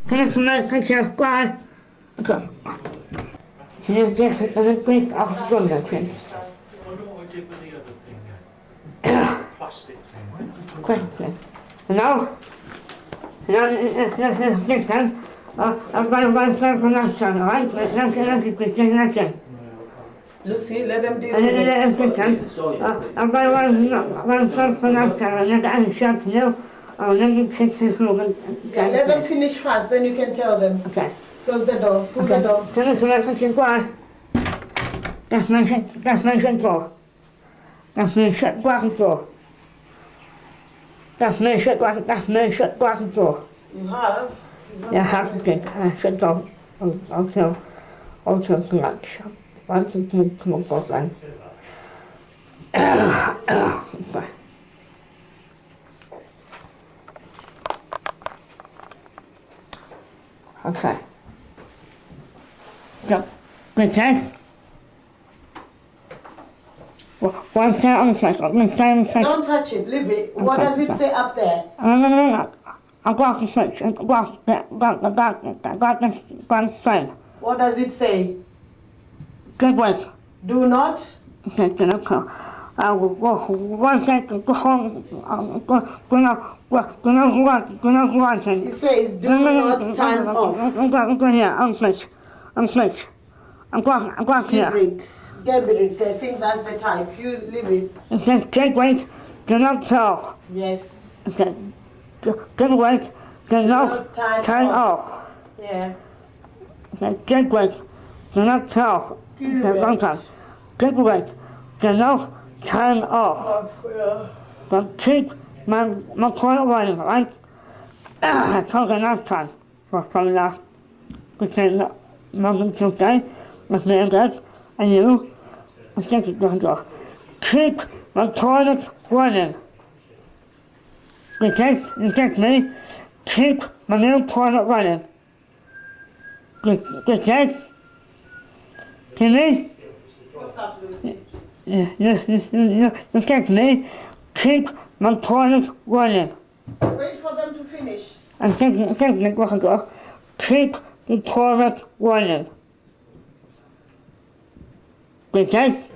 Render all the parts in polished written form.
Can I make myself quiet? Okay. Can you get it and quick off the gun then, please? I wonder what we did with the other thing then. Plastic thing. Quick, please. Now, next time, I'm going to run from that time, alright? Let's keep this thing next time. Lucy, let them deal And with then it. next time, I'm going to run from that time and then shut you. Oh, let me fix this room. Yeah, let them finish fast, then you can tell them. Okay. Close the door, close the door. Can I select something quiet? That's my shut door. That's my shut quiet door. That's my shut quiet door. You have? Yeah, I have to get shut door also lunch. Once it's in come on, go then. Okay. So, good test. One side on the cycle, one side on the cycle. Don't touch it, leave it. What does it say up there? No. I got the switch. I got the side. What does it say? Good work. Do not? Okay, okay. I will go one second, go home, go on. It says do not turn off. Go here, I'm switch. I'm going here. Leave it. Get it. I think that's the type. You leave it. It says good work, do not tell. Yes. Okay. Good work, do not turn off. Yeah. Okay, good work, do not tell. Okay, wrong time. Good work, do not turn off. But keep my point running, right? I told you last time, from last, because moment today, with me and Dad, and you, I think it's going to go. Keep my toilet running. You get me? Keep my new toilet running. You get? Can me? What's up, Lucy? You get me? Keep my toilet running. Wait for them to finish. I think it's going to go. Keep the toilet running. You get?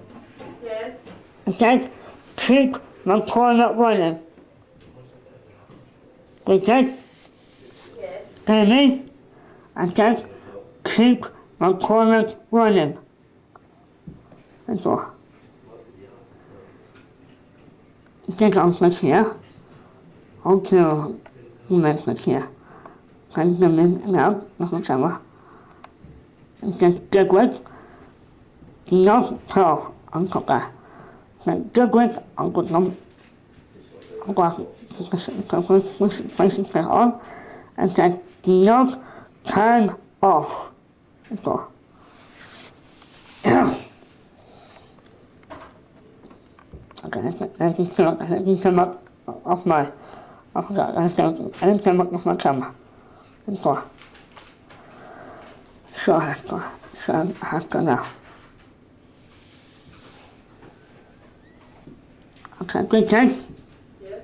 Yes. Okay? Keep my toilet running. Okay? Yes. Can you hear me? Okay? Keep my toilet running. That's all. I think I'll switch here. I'll do switch here. Can you me out? That's what I'm okay, good work. No talk. Uncle Guy. Good work, Uncle Tom. I'll go placing on and said, do not turn off. That's all. Okay, I can come up off my, I didn't come up off my camera. That's all. So I have to now. Okay, good test. Yes.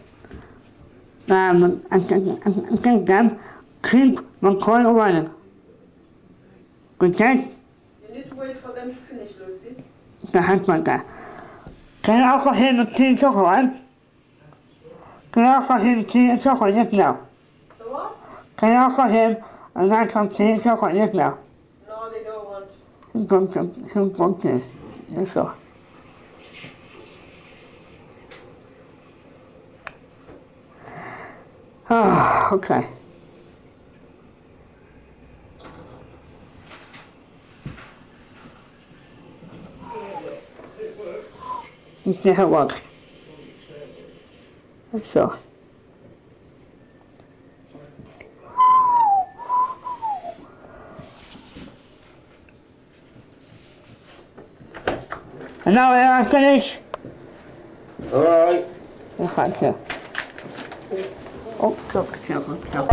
I think them keep my toilet running. Good test. You need to wait for them to finish, Lucy. The husband there. Can I also hear the tea and chocolate? Can I also hear the tea and chocolate? Yes, no. The what? Can I also hear a nice of tea and chocolate? Yes, no. No, they don't want. Who's going to? Yes, sir. Ah, okay. You see how it works. So. And now I finish. All right. Okay. Oh, look,